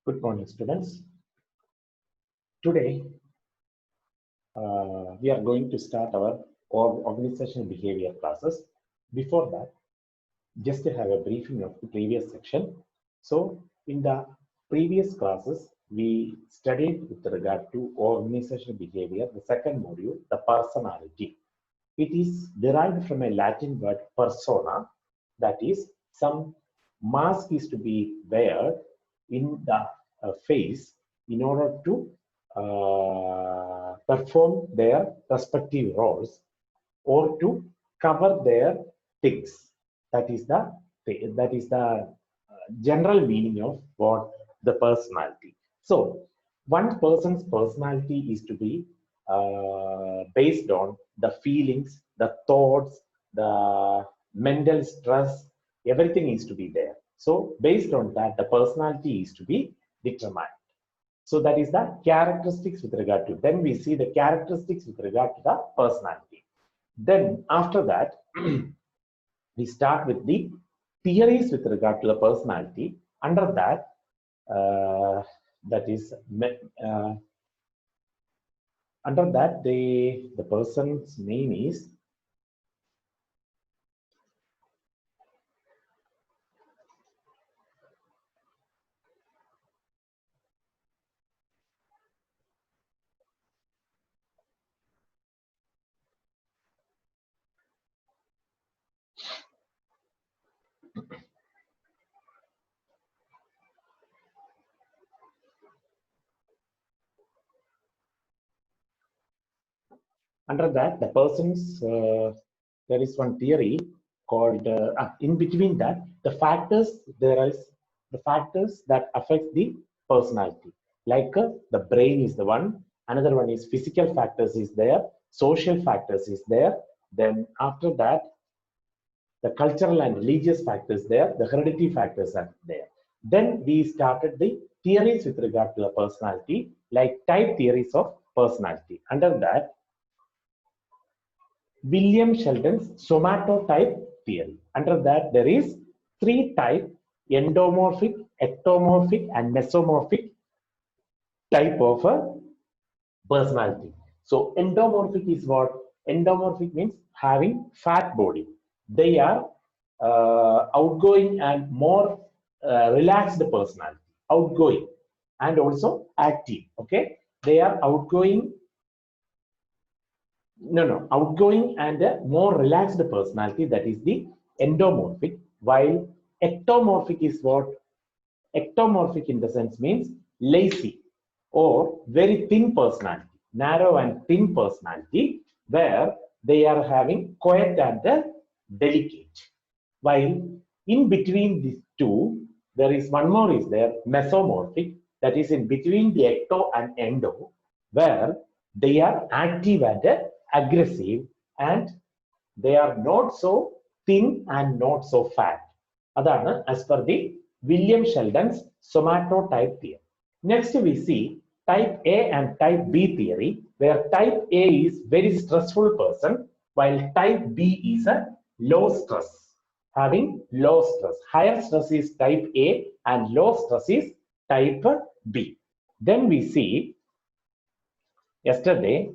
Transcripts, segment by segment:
Good morning, students. Today, we are going to start our organizational behavior classes. Before that, just to have a briefing of the previous section. So, in the previous classes, we studied with regard to organizational behavior, the second module, the personality. It is derived from a Latin word persona, that is, some mask is to be wear in the face in order to perform their respective roles or to cover their things. That is the general meaning of what the personality. So one person's personality is to be based on the feelings, the thoughts, the mental stress, everything is to be there. So based on that, the personality is to be determined. So that is the characteristics with regard to. Then we see the characteristics with regard to the personality. Then after that, we start with the theories with regard to the personality. Under that, the person's name is under that the person's there is one theory called in between that the factors that affect the personality, like the brain is the one, another one is physical factors is there, social factors is there, then after that the cultural and religious factors there, the hereditary factors are there. Then we started the theories with regard to the personality, like type theories of personality. Under that, William Sheldon's somatotype theory. Under that, there is three types: endomorphic, ectomorphic, and mesomorphic type of a personality. So endomorphic is what? Endomorphic means having fat body. They are outgoing and more relaxed personality. Outgoing and also active. Okay, they are outgoing. Outgoing and a more relaxed personality. That is the endomorphic. While ectomorphic is what? Ectomorphic in the sense means lazy or very thin personality, narrow and thin personality, where they are having quiet and delicate. While in between these two, there is one more is there, mesomorphic, that is in between the ecto and endo, where they are active and aggressive, and they are not so thin and not so fat. Adana as per the William Sheldon's somatotype theory. Next we see type A and type B theory, where type A is very stressful person, while type B is a low stress, having low stress. Higher stress is type A and low stress is type B. Then we see yesterday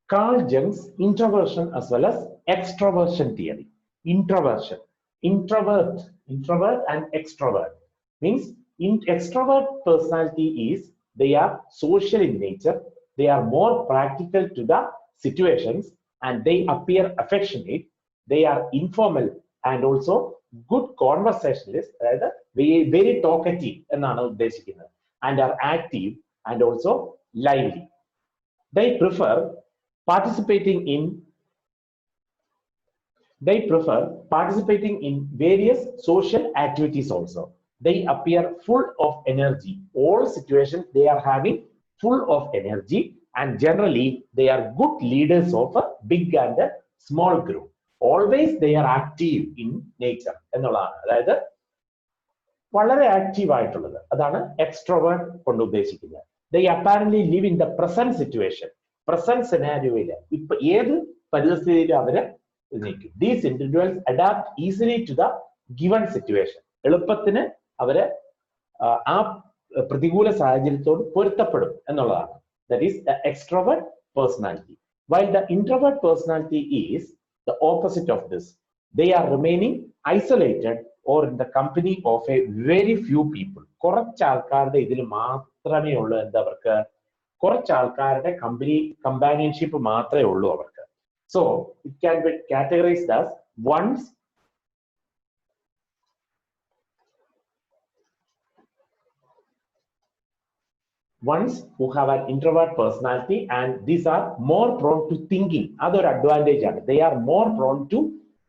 Carl Jung's introversion as well as extroversion theory. Introversion, introvert and extrovert means extrovert personality is they are social in nature, they are more practical to the situations, and they appear affectionate, they are informal and also good conversationalists, very talkative and are active and also lively. They prefer participating in various social activities also. They appear full of energy. All situations they are having full of energy, and generally they are good leaders of a big and a small group. Always they are active in nature എന്നുള്ളതാണ്. അതായത് വളരെ active ആയിട്ടുള്ളത് അതാണ് extrovert കൊണ്ട് ഉദ്ദേശിക്കുന്നത്. They apparently live in the present situation. Present scenario-യിൽ ഇപ്പൊ ഏത് പരിസ്ഥിതിയിലും അവര് നിൽക്കും. These individuals adapt easily to the given situation. എളുപ്പത്തിന് അവര് ആ പ്രതികൂല സാഹചര്യത്തോട് പൊരുത്തപ്പെടും എന്നുള്ളതാണ്. That is the extrovert personality. While the introvert personality is the opposite of this. They are remaining isolated or in the company of a very few people. കുറച്ച് ആൾക്കാരുടെ ഇതിൽ മാത്രമേ ഉള്ളൂ അവർക്ക്, കുറച്ച് ആൾക്കാരുടെ കമ്പാനിയൻഷിപ്പ് മാത്രമേ ഉള്ളൂ അവർക്ക്. So it can be categorized as ones who have an introvert personality, and these are more prone to thinking. Other advantage ആണ്, they are more prone to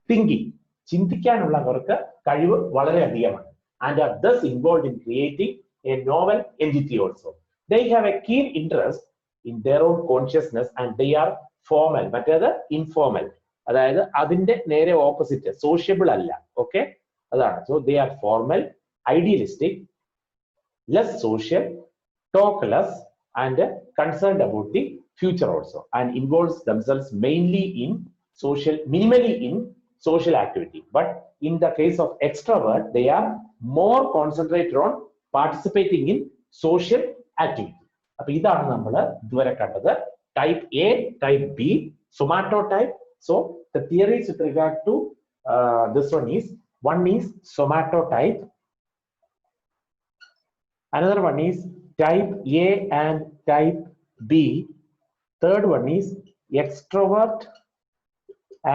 thinking. ചിന്തിക്കാനുള്ള അവർക്ക് കഴിവ് വളരെ അധികമാണ്. And are thus involved in creating a novel entity also. They have a keen interest in their own consciousness and they are formal. മറ്റേത് informal. അതായത് അതിന്റെ നേരെ ഓപ്പോസിറ്റ്, സോഷ്യബിൾ അല്ല. ഓക്കെ, അതാണ്. So they are formal, idealistic, less social, talk less, and concerned about the future also, and involves themselves minimally in social activity. But in the case of extrovert, they are more concentrated on participating in social activity. അപ്പോൾ ഇതാണ് നമ്മൾ ഇതുവരെ കണ്ടത്. Type A, type B, somatotype. So the theories with regard to this one is somatotype. Another one is type A and type B. Third one is extrovert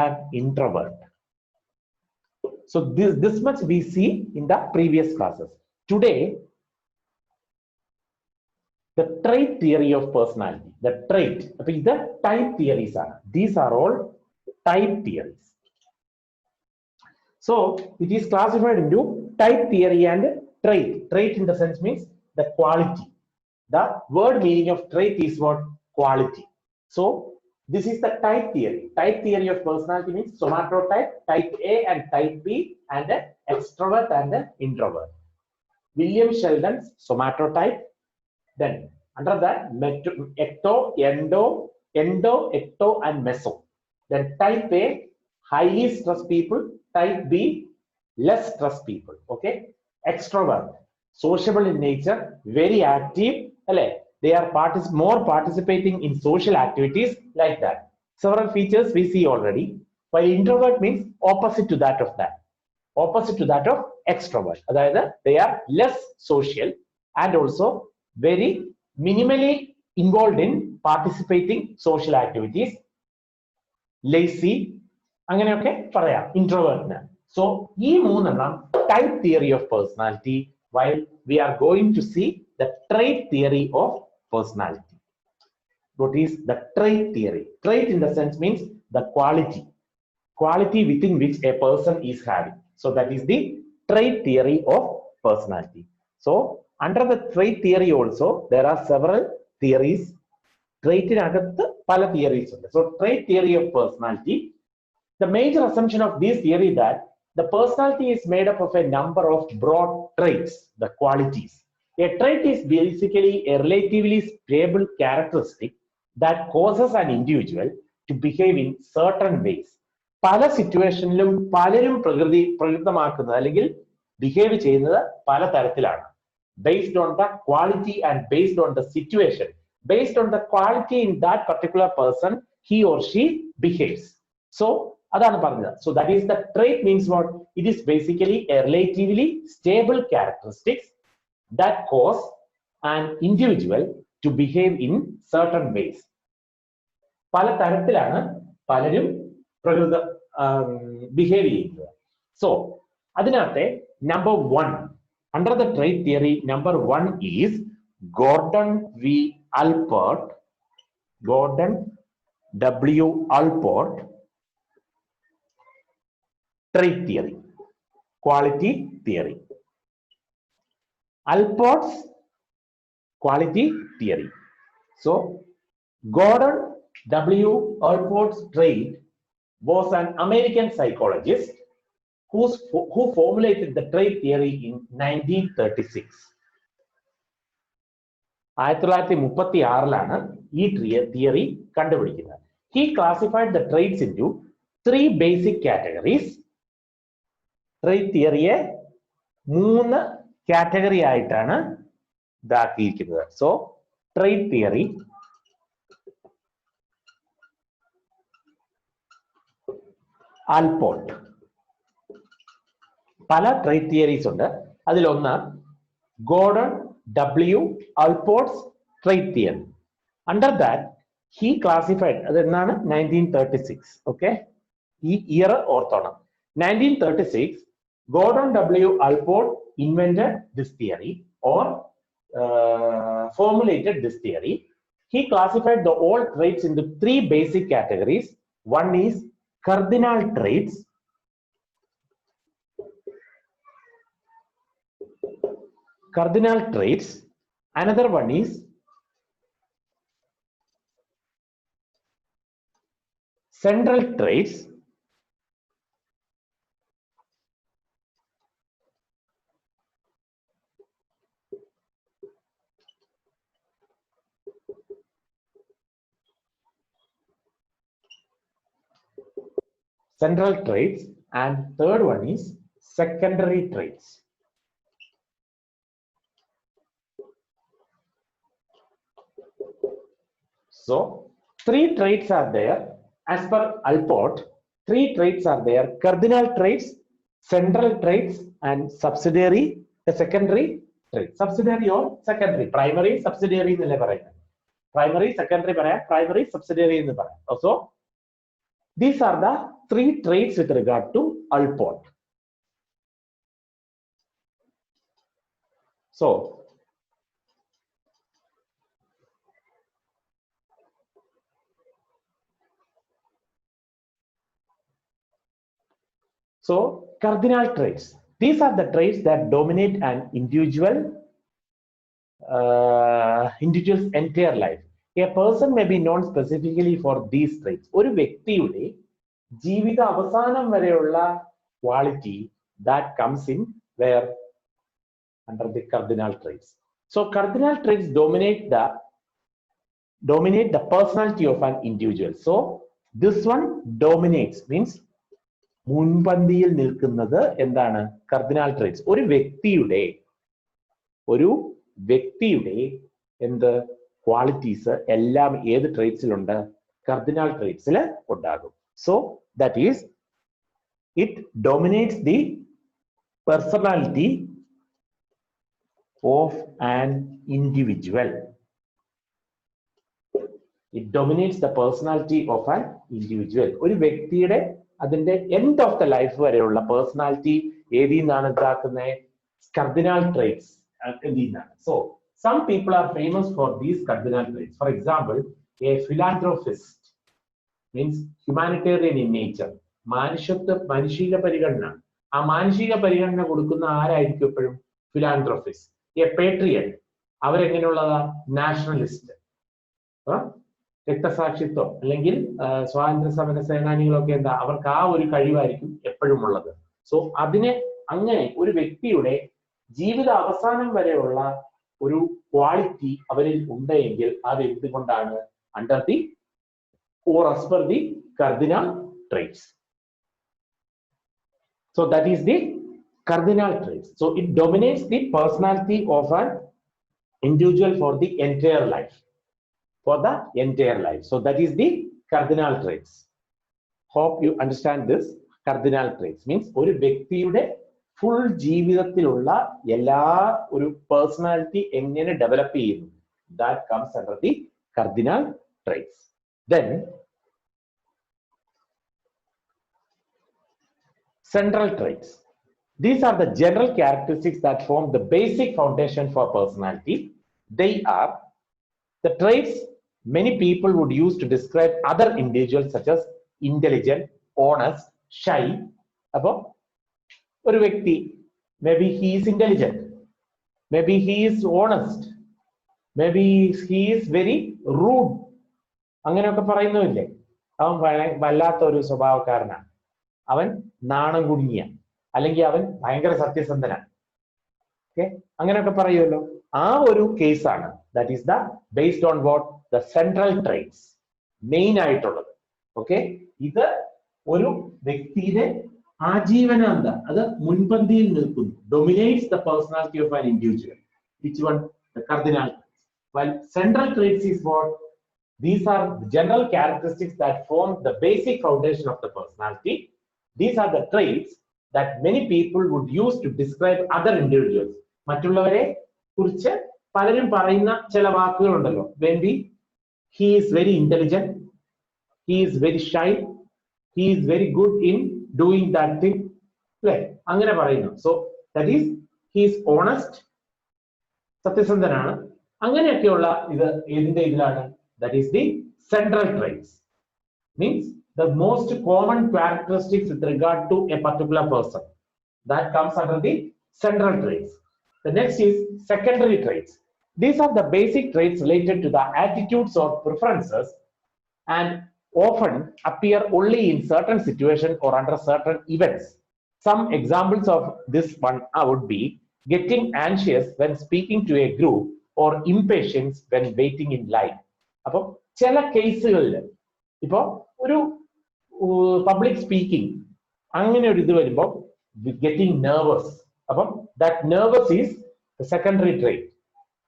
and introvert. So this much we see in the previous classes. Today, the trait theory of personality. The trait, the type theories are. These are all type theories. So it is classified into type theory and trait. Trait in the sense means the quality. The word meaning of trait is what? Quality. So this is the type theory. Type theory of personality means somatotype, type A and type B, and extrovert and introvert. William Sheldon's somatotype. Then under that, ecto, endo, ecto, and meso. Then type A, highly stressed people. Type B, less stressed people. Okay. Extrovert, sociable in nature, very active. They are more participating in social activities, like that. Several features we see already. While introvert means opposite to that of that. Opposite to that of extrovert. That is, they are less social and also very minimally involved in participating social activities. Lazy. അങ്ങനെയൊക്കെ പറയാം ഇൻട്രോവേർട്ടിന്. So ഈ മൂന്നെണ്ണം type theory of personality, while we are going to see the trait theory of personality. What is the trait theory? Trait in the sense means the quality within which a person is having. So that is the trait theory of personality. So under the trait theory also there are several theories. Trait അകത്ത് പല theories ഉണ്ട്. So trait theory of personality, the major assumption of this theory that the personality is made up of a number of broad traits, the qualities. A trait is basically a relatively stable characteristic that causes an individual to behave in certain ways. പല സിറ്റുവേഷനിലും പലരും പ്രകൃതമാക്കുന്നത് അല്ലെങ്കിൽ behave ചെയ്യുന്നത് പല തരത്തിലാണ്. Based on the quality and based on the situation, based on the quality in that particular person, he or she behaves. So അതാണ് പറഞ്ഞത്. So that is the trait means what? It is basically a relatively stable characteristics that cause an individual to behave in certain ways. പല തരത്തിലാണ് പലരും behave ചെയ്യുന്നത്. So അതിനകത്തെ number 1 under the trait theory, number 1 is Gordon W. Allport trait theory, quality theory. Allport's quality theory. So Gordon W. Allport's trait was an American psychologist who formulated the trait theory in 1936. 1936 ഈ theory കണ്ടുപിടിക്കുന്നത്. He classified the traits into 3 basic categories. Trait theory 3 category ആയിട്ടാണ് ഇതാക്കിയിരിക്കുന്നത്. So trait theory Allport. പല trait theories ഉണ്ട്. അതിലൊന്ന് Gordon W. Alport's trade theory. Under that, he classified, അതെന്നാണ് 1936. Okay, ഈ year ഓർത്തോണം. 1936, Gordon W. Alport invented this theory or formulated this theory. He classified the all traits into three basic categories. One is cardinal traits. Cardinal traits. Another one is central traits. Central traits, and third one is secondary traits. So three traits are there as per Alport. Three traits are there: cardinal traits, central traits, and subsidiary, the secondary traits. Subsidiary or secondary, primary, subsidiary എന്നല്ലേ പറയുന്നത്. Primary, secondary പറയാം, primary, subsidiary എന്ന് പറയാം. So these are the three traits with regard to Alport. So cardinal traits. These are the traits that dominate an individual's entire life. A person may be known specifically for these traits. ഒരു വ്യക്തിയുടെ ജീവിത അവസാനം വരെയുള്ള quality that comes in where under the cardinal traits. So cardinal traits dominate the personality of an individual. So this one dominates means മുൻപന്തിയിൽ നിൽക്കുന്നത് എന്താണ്? കർദിനാൽ traits. ഒരു വ്യക്തിയുടെ എന്ത് ക്വാളിറ്റീസ് എല്ലാം ഏത് ട്രേറ്റ്സിലുണ്ട്? കർദിനാൽ ട്രേറ്റ്സിൽ ഉണ്ടാകും. So that is it dominates the personality of an individual. It dominates the personality of an individual. ഒരു വ്യക്തിയുടെ അതിന്റെ എൻഡ് ഓഫ് ദ ലൈഫ് വരെയുള്ള പേഴ്സണാലിറ്റി ഏതിൽ നിന്നാണ് ഇതാക്കുന്നത്? കർദിനാൽ ട്രേറ്റ്സ് നിന്നാണ്. So some people are famous for these cardinal traits. For example, a philanthropist means humanitarian in nature. മാനുഷിക പരിഗണന. ആ മാനുഷിക പരിഗണന കൊടുക്കുന്ന ആരായിരിക്കും എപ്പോഴും? ഫിലാന്ത്രോഫിസ്റ്റ്. എ പേട്രിയറ്റ്, അവരെങ്ങനെയുള്ളതാ? നാഷണലിസ്റ്റ്, രക്തസാക്ഷിത്വം അല്ലെങ്കിൽ സ്വാതന്ത്ര്യ സമര സേനാനികളൊക്കെ എന്താ, അവർക്ക് ആ ഒരു കഴിവായിരിക്കും എപ്പോഴും ഉള്ളത്. സോ അതിനെ അങ്ങനെ ഒരു വ്യക്തിയുടെ ജീവിത അവസാനം വരെയുള്ള ഒരു ക്വാളിറ്റി അവരിൽ ഉണ്ടെങ്കിൽ അത് എന്തുകൊണ്ടാണ്? Under the or as per the കർദിനാൽ traits. So that is the കർദിനാൽ traits. So it dominates the personality of an individual for the entire life. For the entire life. So that is the cardinal traits. Hope you understand this. Cardinal traits means ഒരു വ്യക്തിയുടെ full ജീവിതത്തിലുള്ള എല്ലാ ഒരു personality എങ്ങനെ develop ചെയ്യുന്നു, that comes under the cardinal traits. Then central traits. These are the general characteristics that form the basic foundation for personality. They are the traits many people would use to describe other individuals such as intelligent, honest, shy. Appo oru vyakti, maybe he is intelligent, maybe he is honest, maybe he is very rude, അങ്ങനെയൊക്കെ പറയുന്നില്ലേ? അവൻ വല്ലാത്ത ഒരു സ്വഭാവക്കാരനാണ്, അവൻ നാണം കുടുങ്ങിയ, അല്ലെങ്കിൽ അവൻ ഭയങ്കര സത്യസന്ധനാണ്. ഓക്കെ, അങ്ങനെയൊക്കെ പറയുമല്ലോ. ആ ഒരു കേസാണ് that is the based on what the central traits main ആയിട്ടുള്ളത്. ഓക്കെ, ഇത് ഒരു വ്യക്തിയുടെ ആജീവനാന്ത അത് മുൻപന്തിയിൽ നിൽക്കുന്നു. Dominates the personality of an individual. Which one? The cardinal traits. While central traits is what? These are the general characteristics that form the basic foundation of the personality. These are the traits that many people would use to describe other individuals. മറ്റുള്ളവരെ കുറിച്ച് പലരും പറയുന്ന ചില വാക്കുകളുണ്ടല്ലോ. When he is very intelligent, he is very shy, he is very good in doing that thing. അല്ലേ? അങ്ങനെ പറയുന്നു. So that is, he is honest, സത്യസന്ധനാണ്. അങ്ങനെയൊക്കെയുള്ള ഇത് ഏതിന്റെ ഇതിലാണ്? That is the central traits. Means the most common characteristics with regard to a particular person. That comes under the central traits. The next is secondary traits. These are the basic traits related to the attitudes or preferences and often appear only in certain situations or under certain events. Some examples of this one would be getting anxious when speaking to a group or impatience when waiting in line. അപ്പോൾ ചില കേസുകളിൽ ഇപ്പോ ഒരു public speaking അങ്ങനെ ഒരു ഇത് വരുമ്പോൾ getting nervous, അപ്പം that nervous is secondary trait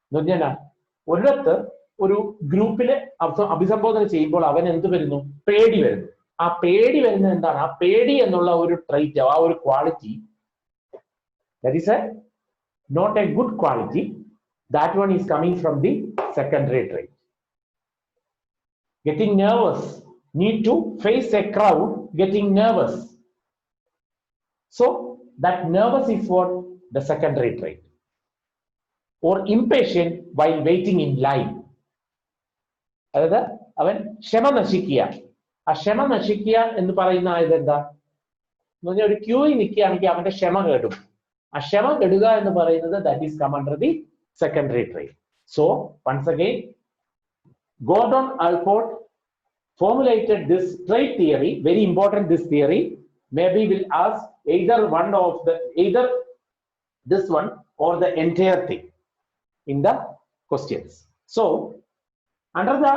എന്ന് പറഞ്ഞാൽ ഒരിടത്ത് ഒരു ഗ്രൂപ്പിനെ അഭിസംബോധന ചെയ്യുമ്പോൾ അവൻ എന്ത് വരുന്നു? പേടി വരുന്നു. ആ പേടി വരുന്നത് എന്താണ്? ആ പേടി എന്നുള്ള ഒരു ട്രെയ്റ്റ്, ആ ഒരു quality, that is a not a good quality. That one is coming from the secondary trait. Getting nervous, need to face a crowd, getting nervous. So that nervous is what? The secondary trait. Or impatient while waiting in line. അതായത് അവൻ ക്ഷമ നശിക്കുക. ആ ക്ഷമ നശിക്കുക എന്ന് പറയുന്ന ഇതെന്താ എന്ന് പറഞ്ഞാൽ ഒരു ക്യൂയിൽ നിൽക്കുകയാണെങ്കിൽ അവന്റെ ക്ഷമ കെടും. ആ ക്ഷമ കെടുക എന്ന് പറയുന്നത് that is come under the secondary trait. So once again, Gordon Allport formulated this trait theory. Very important, this theory. Maybe will ask either this one or the entire thing in the questions. So under the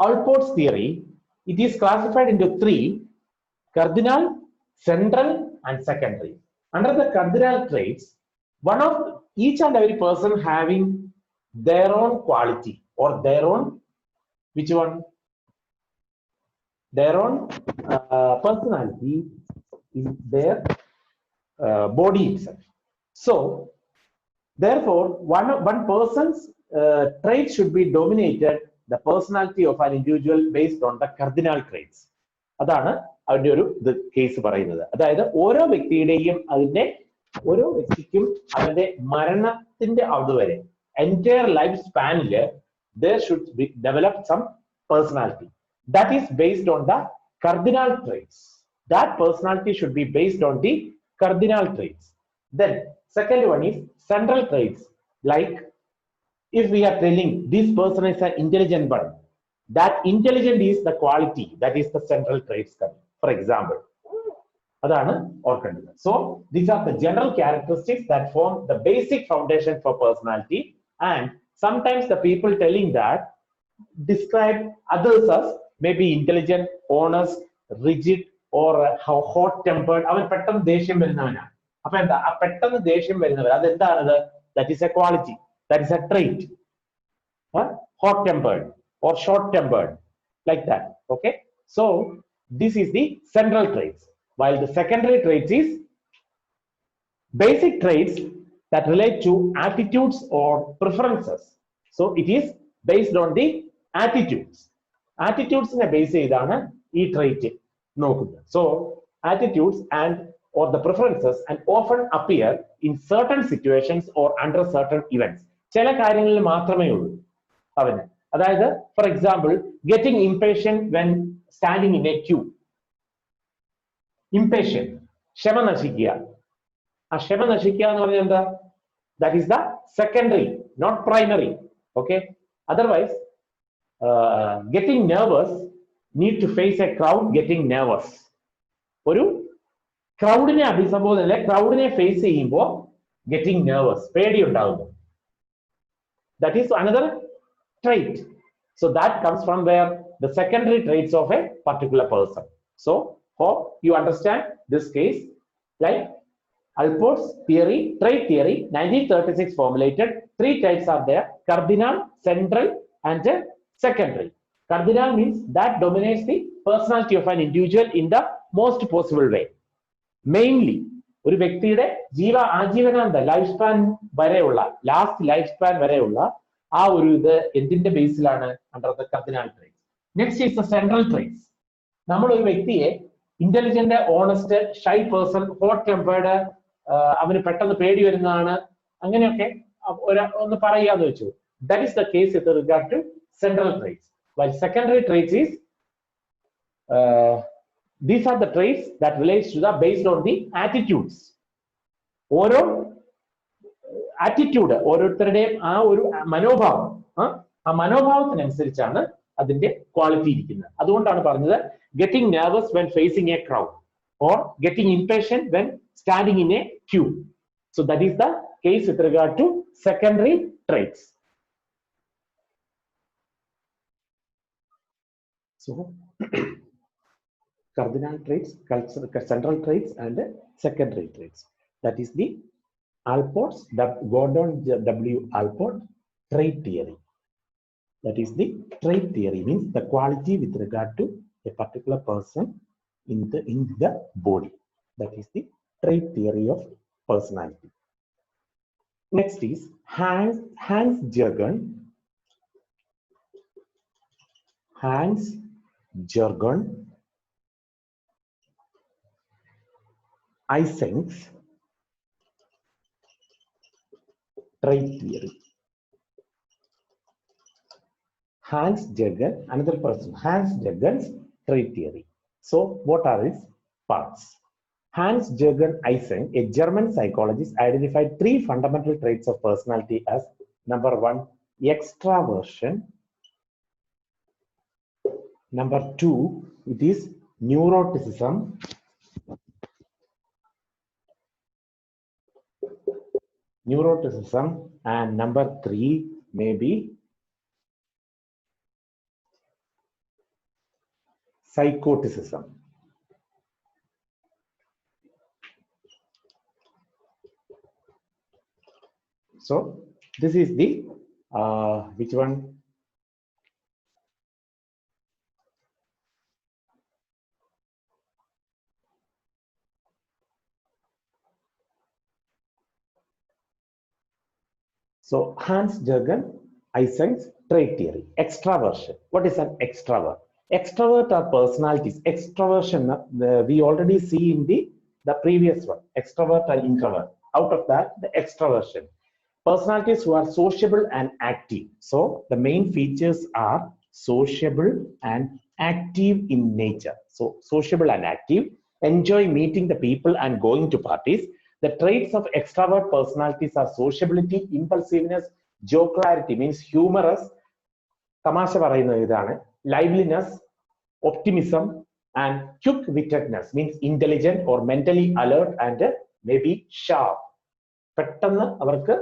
Allport's theory, it is classified into three: cardinal, central and secondary. Under the cardinal traits, one of each and every person having their own quality or their own, which one? Their own personality in their body itself. So therefore one person's traits should be dominated the personality of an individual based on the cardinal traits. അതാണ് അതിന്റെ ഒരു case പറയുന്നത്. അതായത് ഓരോ വ്യക്തിയുടെയും ഓരോ വ്യക്തിക്കും അതിന്റെ മരണത്തിന്റെ അതുവരെ entire life span there should be develop some personality that is based on the cardinal traits. That personality should be based on the cardinal traits. Then second one is central traits. Like if we are telling this person is an intelligent one, that intelligent is the quality, that is the central traits coming. For example, adana orkandadu. So these are the general characteristics that form the basic foundation for personality, and sometimes the people telling that describe others as maybe intelligent, honest, rigid or hot tempered. അവൻ പെട്ടെന്ന് ദേഷ്യം വരുന്നവനാണ്. അപ്പൊ എന്താ ആ പെട്ടെന്ന് ദേഷ്യം വരുന്നവർ അതെന്താണത്? That is a quality, that is a trait. Hot tempered or short tempered, like that. Okay, so this is the central traits, while the secondary traits is basic traits that relate to attitudes or preferences. So it is based on the attitudes. Attitudes in a base ചെയ്താണ് ഈ trait നോക്കുന്നത്. So attitudes and or the preferences and often appear in certain situations or under certain events. ചില കാര്യങ്ങളിൽ മാത്രമേ ഉള്ളൂ അവന്. അതായത് for example, getting impatient when standing in a queue. Impatient, ക്ഷമ നശിക്കുക. ആ ക്ഷമ നശിക്കുക എന്ന് പറഞ്ഞാൽ എന്താ? That is the secondary, not primary. Okay, otherwise getting nervous, need to face a crowd, getting nervous. ഒരു ക്രൗഡിനെ അഭിസംബോധന ക്രൗഡിനെ ഫേസ് ചെയ്യുമ്പോൾ getting nervous, പേടി ഉണ്ടാകുന്നു. That is another trait. So that comes from where the secondary traits of a particular person. So hope you understand this case. Like Alport's theory, trait theory, 1936 formulated. 3 types are there: cardinal, central, and secondary. Cardinal means that dominates the personality of an individual in the most possible way. Mainly, ഒരു വ്യക്തിയുടെ ആജീവനാന്ത life span വരെയുള്ള last life span വരെയുള്ള ആ ഒരു ഇത് എന്തിന്റെ ബേസിലാണ്? Under the cardinal traits. Next is the central traits. നമ്മൾ ഒരു വ്യക്തിയെ intelligent, honest, shy person, hot tempered, അവന് പെട്ടെന്ന് പേടി വരുന്നതാണ്, അങ്ങനെയൊക്കെ ഒന്ന് പറയാന്ന് വെച്ചു. That is the case with regard to central traits. While secondary traits is these are the traits that relates to the based on the attitudes. ഓരോ attitude, ഓരോരുത്തരുടെയും ആ ഒരു മനോഭാവം, ആ മനോഭാവത്തിനനുസരിച്ചാണ് അതിന്റെ ക്വാളിറ്റി ഇരിക്കുന്നത്. അതുകൊണ്ടാണ് പറഞ്ഞത് getting nervous when facing A crowd or getting impatient when standing in a queue. So that is the case with regard to secondary traits. So cardinal traits, central traits, and secondary traits. That is the Alport's, Gordon W. Allport trait theory. That is the trait theory, means the quality with regard to a particular person in the body. That is the trait theory of personality. Next is Hans Jürgen Eysenck's trait theory. Hans Jürgen, another person, Hans Jürgen's trait theory. So what are its parts? Hans Jürgen Eysenck, a German psychologist, identified 3 fundamental traits of personality as: number 1, extraversion; number 2, it is neuroticism; and number 3 may be psychoticism. So this is the which one? So Hans Jürgen Eysenck's trait theory. Extraversion. What is an extrovert? Extrovert are personalities. Extraversion we already see in the previous one. Extrovert and introvert. Out of that, the extraversion. Personalities who are sociable and active. So the main features are sociable and active in nature. So sociable and active, enjoy meeting the people and going to parties. The traits of extrovert personalities are sociability, impulsiveness, jocularity means humorous, tamasha parayunna idana, liveliness, optimism, and quick-wittedness means intelligent or mentally alert and maybe sharp. പെട്ടെന്ന് അവർക്ക്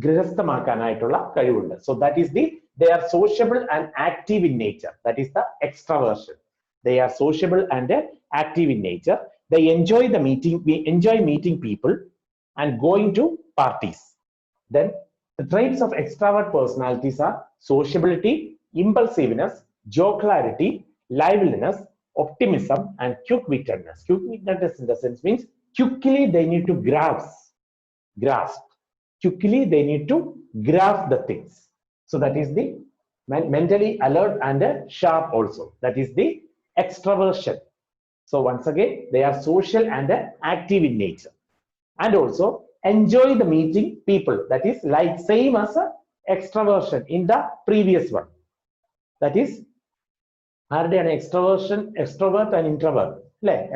ഗൃഹസ്ഥമാക്കാനായിട്ടുള്ള കഴിവുണ്ട്. So that is they are sociable and active in nature. That is the extraversion. They are sociable and active in nature. They enjoy meeting people and going to parties. Then the traits of extrovert personalities are sociability, impulsiveness, jocularity, liveliness, optimism, and quick-wittedness. Quick-wittedness in the sense means quickly they need to grasp. Quickly they need to grasp the things. So that is the mentally alert and sharp also. That is the extraversion. So once again, they are social and active in nature, and also enjoy the meeting people. That is like same as extraversion in the previous one. That is extraversion, extrovert and introvert.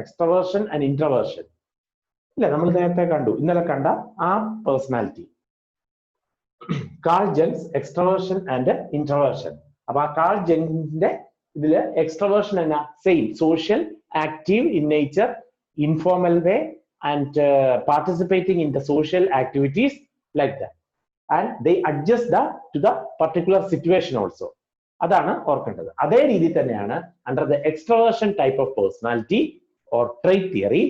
Extraversion and introversion. നമ്മൾ നേരത്തെ കണ്ടു, ഇന്നലെ കണ്ട ആ personality. Carl Jung extraversion and introversion. അപ്പൊ ആ Carl ജെൻസിന്റെ ഇതില് എക്സ്ട്രവേർഷൻ എന്ന same social, active in nature, informal way and participating in the social activities like that, and they adjust to the particular situation also. അതാണ് ഓർക്കേണ്ടത്. അതേ രീതി തന്നെയാണ് under the extraversion type of personality or trait theory.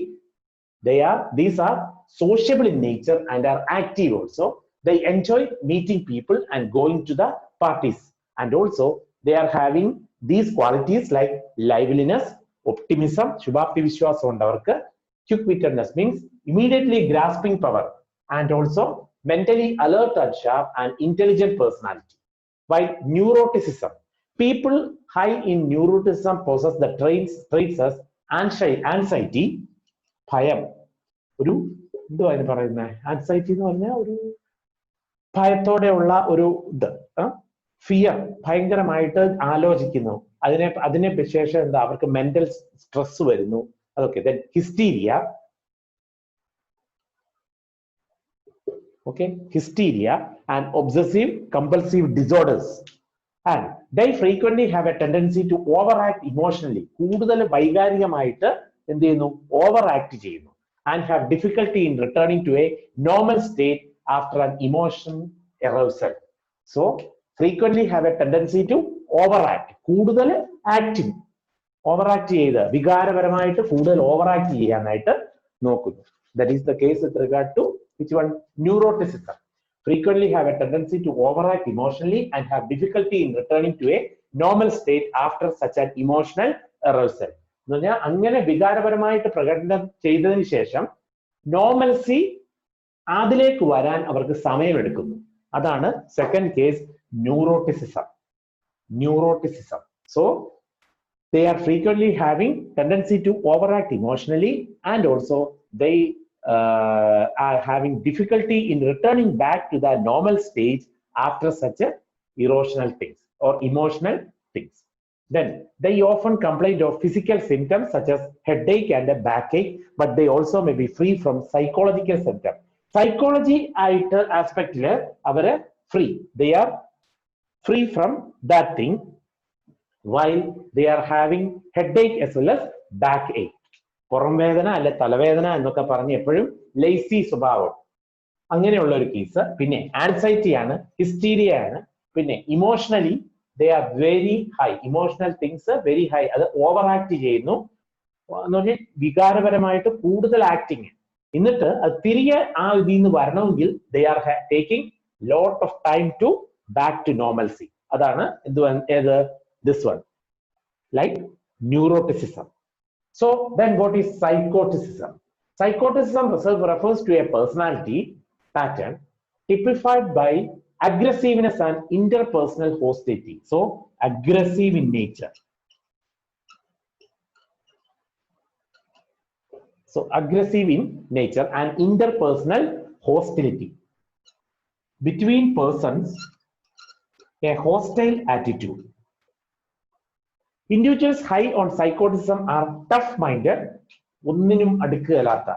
These are sociable in nature and are active also. They enjoy meeting people and going to the parties, and also they are having these qualities like liveliness, optimism, shubhapti vishwasam undavarku, quick-wittedness means immediately grasping power, and also mentally alert and sharp and intelligent personality. While neuroticism, people high in neuroticism possess the traits as anxiety, ഭയം, ഒരു എന്തോ അതിന് പറയുന്നത്, anxiety എന്ന് പറഞ്ഞാൽ ഒരു ഭയത്തോടെയുള്ള ഒരു ഇത്, ഫിയർ, ഭയങ്കരമായിട്ട് ആലോചിക്കുന്നു, അതിനെ ശേഷം എന്താ അവർക്ക് മെന്റൽ സ്ട്രെസ് വരുന്നു, അതൊക്കെ. Then hysteria, okay, hysteria and obsessive compulsive disorders, and they frequently have a tendency to overact emotionally, കൂടുതൽ വൈകാരികമായിട്ട് എന്ത് ചെയ്യുന്നു, ഓവറാക്ട് ചെയ്യുന്നു, and have difficulty in returning to a normal state after an emotion arousal. So frequently have a tendency to overact, കൂടുതൽ acting, overact ചെയ്ത് വികാരപരമായിട്ട് കൂടുതൽ overact ചെയ്യാനായിട്ട് നോക്കുന്നു. That is the case with regard to which one? Neuroticism. Frequently have a tendency to overact emotionally and have difficulty in returning to a normal state after such an emotional arousal. എന്ന് പറഞ്ഞാൽ അങ്ങനെ വികാരപരമായിട്ട് പ്രകടനം ചെയ്തതിന് ശേഷം normalcy അതിലേക്ക് വരാൻ അവർക്ക് സമയമെടുക്കുന്നു. അതാണ് second case, neuroticism. So they are frequently having tendency to overact emotionally, and also they are having difficulty in returning back to the normal stage after such a irrational things or emotional things. Then they often complain of physical symptoms such as headache and a backache, but they also may be free from psychological symptoms. Psychology aspect le avare free, they are free from that thing, while they are having headache as well as backache. പുറം വേദന അല്ലെ തലവേദന എന്നൊക്കെ പറഞ്ഞ് എപ്പോഴും lazy സ്വഭാവം, അങ്ങനെയുള്ള ഒരു കേസ്. പിന്നെ ആൻസൈറ്റി ആണ്, ഹിസ്റ്റീരിയ ആണ്, പിന്നെ emotionally they are very high, emotional things very high, അത് ഓവർ ആക്ട് ചെയ്യുന്നു എന്ന് പറഞ്ഞാൽ വികാരപരമായിട്ട് കൂടുതൽ ആക്ടിങ്. എന്നിട്ട് അത് തിരികെ ആ ഇതിൽ നിന്ന് വരണമെങ്കിൽ they are taking lot of time to back to normalcy. അതാണ് ഏത് this one, like neuroticism. So then what is psychoticism? Psychoticism refers to a personality pattern typified by aggressiveness and interpersonal hostility. So aggressive in nature. So aggressive in nature and interpersonal hostility. Between persons, a hostile attitude. Individuals high on psychoticism are tough-minded, ഒന്നിനും അടുക്കുകയല്ലാത്ത,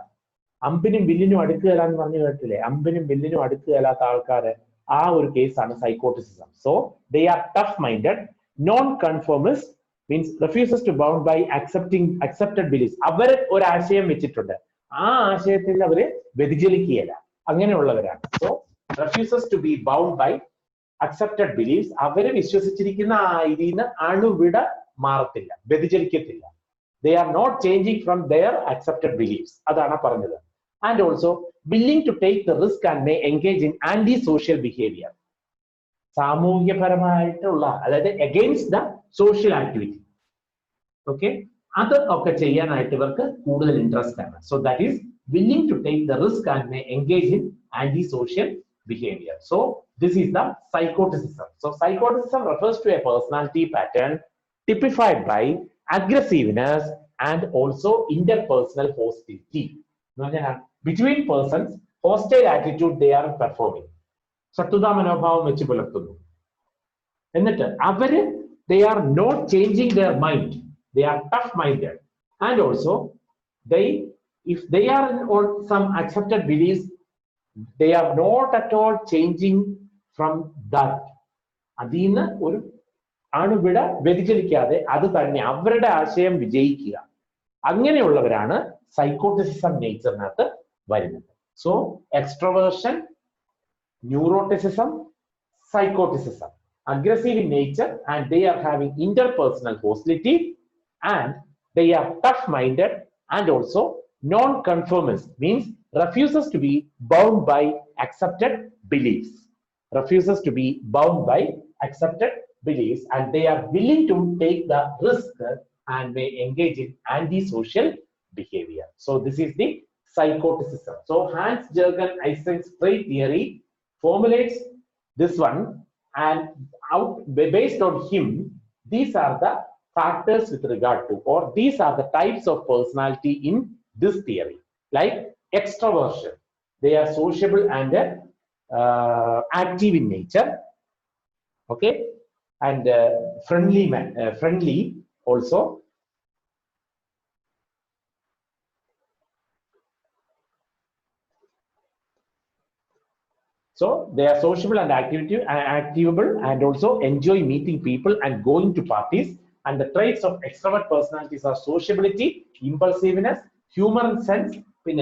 അമ്പിനും വില്ലിനും അടുക്കുകയല്ല എന്ന് പറഞ്ഞു കേട്ടില്ലേ, അമ്പിനും വില്ലിനും അടുക്കുകയല്ലാത്ത ആൾക്കാര്, ആ ഒരു കേസാണ് psychoticism. So they are tough-minded, non-conformist means refuses to bound by accepted beliefs. അവർ ഒരു ആശയം വെച്ചിട്ടുണ്ട്, ആ ആശയത്തിൽ അവര് വ്യതിചലിക്കുകയല്ല, അങ്ങനെയുള്ളവരാണ്. So refuses to be bound by accepted beliefs, അവര് വിശ്വസിച്ചിരിക്കുന്ന ആ ഇതിൽ നിന്ന് അണുവിട മാറത്തില്ല, വ്യതിചലിക്കത്തില്ല. They are not changing from their accepted beliefs. അതാണ് പറഞ്ഞത്. And also willing to take the risk and may engage in anti-social behavior. സാമൂഹ്യപരമായിട്ടുള്ള, അതായത് against the social activity. Okay, അത് ഒക്കെ ചെയ്യാനായിട്ട് ഇവർക്ക് കൂടുതൽ ഇൻട്രസ്റ്റ് ആണ്. So that is willing to take the risk and may engage in anti-social behavior. So this is the psychoticism. So psychoticism refers to a personality pattern typified by aggressiveness and also interpersonal hostility. Between persons, hostile attitude they are performing. ശത്രുതാ മനോഭാവം വെച്ച് പുലർത്തുന്നു. എന്നിട്ട് അവര് they are not changing their mind. They are tough-minded, and also if they are on some accepted beliefs, they are not at all changing from that. അതിന്ന് ഒരു അണുവിട വ്യതിചലിക്കാതെ അത് തന്നെ അവരുടെ ആശയം വിജയിക്കുക, അങ്ങനെയുള്ളവരാണ് സൈക്കോട്ടിസിസം നേച്ചറിനകത്ത് വരുന്നത്. So extroversion, neuroticism, psychoticism, aggressive in nature, and they are having interpersonal hostility, and they are tough-minded and also Non-conformist means refuses to be bound by accepted beliefs. Refuses to be bound by accepted beliefs, and they are willing to take the risk and may engage in antisocial behavior. So this is the psychoticism. So Hans-Jürgen Eysenck's trait theory formulates this one, and based on him, these are the factors with regard to, or these are the types of personality in this theory. Like extroversion, they are sociable and active in nature, okay, and friendly also. So they are sociable and activable, and also enjoy meeting people and going to parties. And the traits of extrovert personalities are sociability, impulsiveness, humor and sense. Quick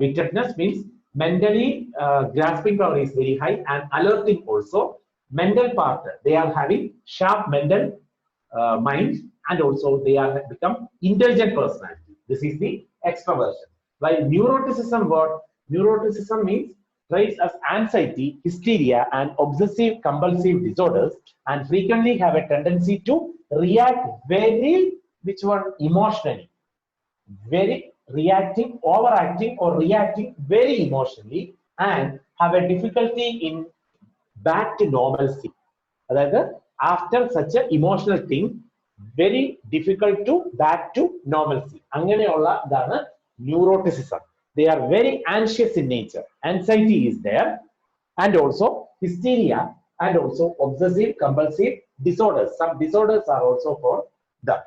wittedness means mentally grasping power is very high, and alerting also. Mental part, they are having sharp mental mind, and also they are become intelligent personality. This is the extroversion. While neuroticism, what neuroticism means traits as anxiety, hysteria, and obsessive compulsive disorders, and frequently have a tendency to react very, which one, emotionally, very reacting, overacting, or reacting very emotionally, and have a difficulty in back to normalcy. That after such an emotional thing, very difficult to back to normalcy. അങ്ങനെയുള്ള ഇതാണ് neuroticism. They are very anxious in nature. Anxiety is there, and also hysteria, and also obsessive compulsive disorders. Some disorders are also for them.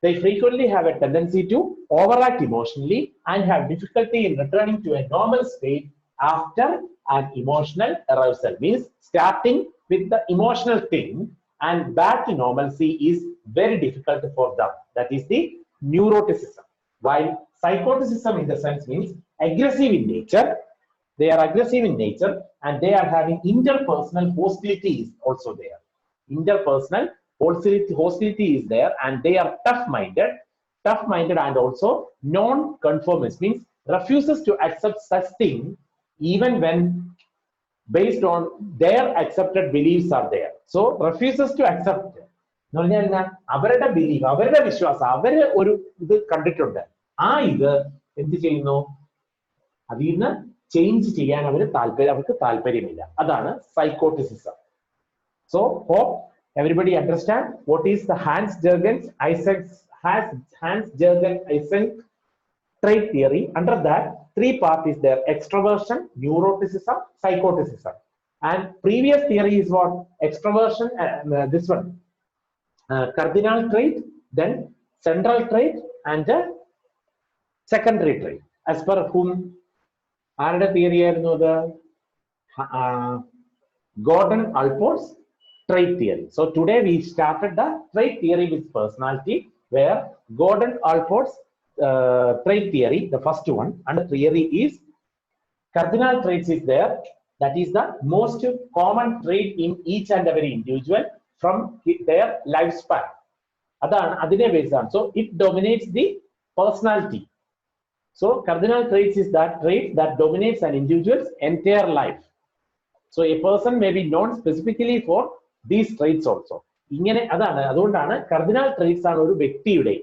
They frequently have a tendency to overact emotionally and have difficulty in returning to a normal state after an emotional arousal. Means starting with the emotional thing and back to normalcy is very difficult for them. That is the neuroticism. While psychoticism in the sense means aggressive in nature. They are aggressive in nature, and they are having interpersonal hostility is also there. Interpersonal hostility is there, and they are tough-minded, and also non-conformist means refuses to accept such thing even when based on their accepted beliefs are there. So refuses to accept എന്ന് പറഞ്ഞാൽ അവരുടെ belief, അവരുടെ വിശ്വാസം, അവര് ഒരു ഇത് കണ്ടിട്ടുണ്ട്, ആ ഇത് എന്ത് ചെയ്യുന്നു, അതിൽ നിന്ന് ചേഞ്ച് ചെയ്യാൻ അവർക്ക് താല്പര്യമില്ല. അതാണ് psychoticism. So hope everybody understand what is the Hans-Jürgen Eysenck trait theory. Under that, three parts is there: extroversion, neuroticism, psychoticism. And previous theory is what? Extroversion, this one, cardinal trait, then central trait, and secondary trait. As per whom? ആരുടെ theory ആയിരുന്നു അത്? Gordon Allport's trait theory. So today we started the trait theory with personality, where Gordon Allport's trait theory, the first one, and the theory is cardinal traits is there. That is the most common trait in each and every individual from their lifespan. അതാണ് അതിനെ based on. So it dominates the personality. So cardinal traits is that trait that dominates an individual's entire life. So a person may be known specifically for these traits also. ഇങ്ങനെ അതാണ്, അതുകൊണ്ടാണ് cardinal traits ആണ് ഒരു വ്യക്തിയുടെ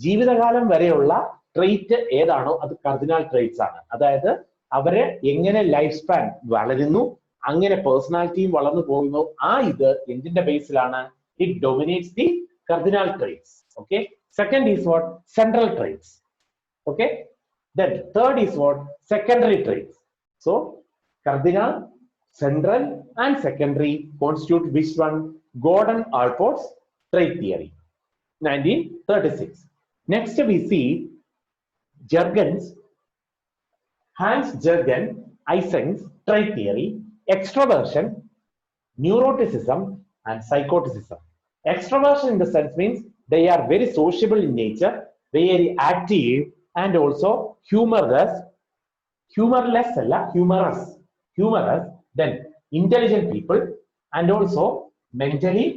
ജീവിതകാലം വരെയുള്ള trait ഏതാണോ അത് cardinal traits ആണ്. അതായത് അവരെ എങ്ങനെ ലൈഫ് സ്പാൻ വളരുന്നു, അങ്ങനെ പേഴ്സണാലിറ്റിയും വളർന്നു പോകുന്നു, ആ ഇത് എന്തിന്റെ ബേസിലാണ്? It dominates the cardinal traits. Okay. Second is what? Central traits. Okay. Then third is what? Secondary traits. So cardinal, central, and secondary constitute which one? Gordon Allport's trait theory, 1936. Next we see Hans-Jürgen Eysenck's trait theory: extroversion, neuroticism, and psychoticism. Extroversion in the sense means they are very sociable in nature, very active, and also humorous, then intelligent people, and also mentally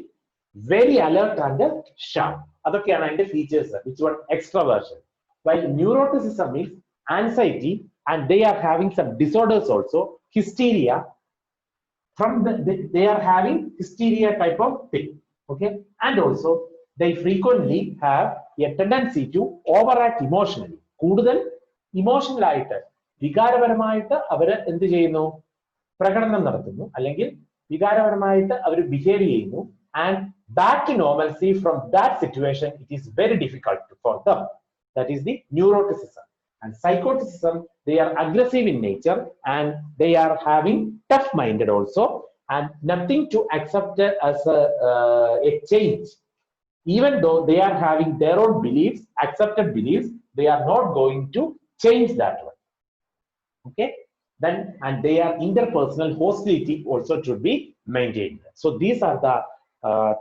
very alert and sharp. അതൊക്കെയാണ് അതിന്റെ features. Which one? Extroversion. while neuroticism is anxiety, and they are having some disorders also, hysteria. From they are having hysteria type of thing, okay, and also they frequently have a tendency to overact emotionally. കൂടുതൽ emotional ആയിട്ട് വികാരപരമായിട്ട് അവർ എന്ത് ചെയ്യുന്നു, പ്രകടനം നടത്തുന്നു, അല്ലെങ്കിൽ വികാരപരമായിട്ട് അവർ ബിഹേവ് ചെയ്യുന്നു. And back to normalcy from that situation it is very difficult for them. That is the neuroticism. And psychoticism, they are aggressive in nature and they are having tough minded also, and nothing to accept as a change. Even though they are having their own beliefs, accepted beliefs, they are not going to change that one. Okay, then and they are interpersonal hostility also should be maintained. So these are the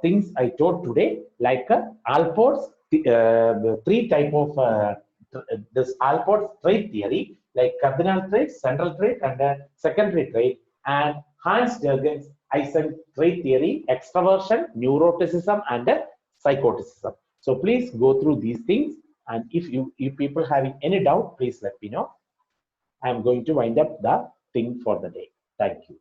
things I told today, like Alport's the three type of this Alport trait theory, like cardinal trait, central trait, and secondary trait, and Hans Jürgens Eisen trait theory, extraversion, neuroticism, and psychoticism. So please go through these things, and if people having any doubt, please let me know. I am going to wind up the thing for the day. Thank you.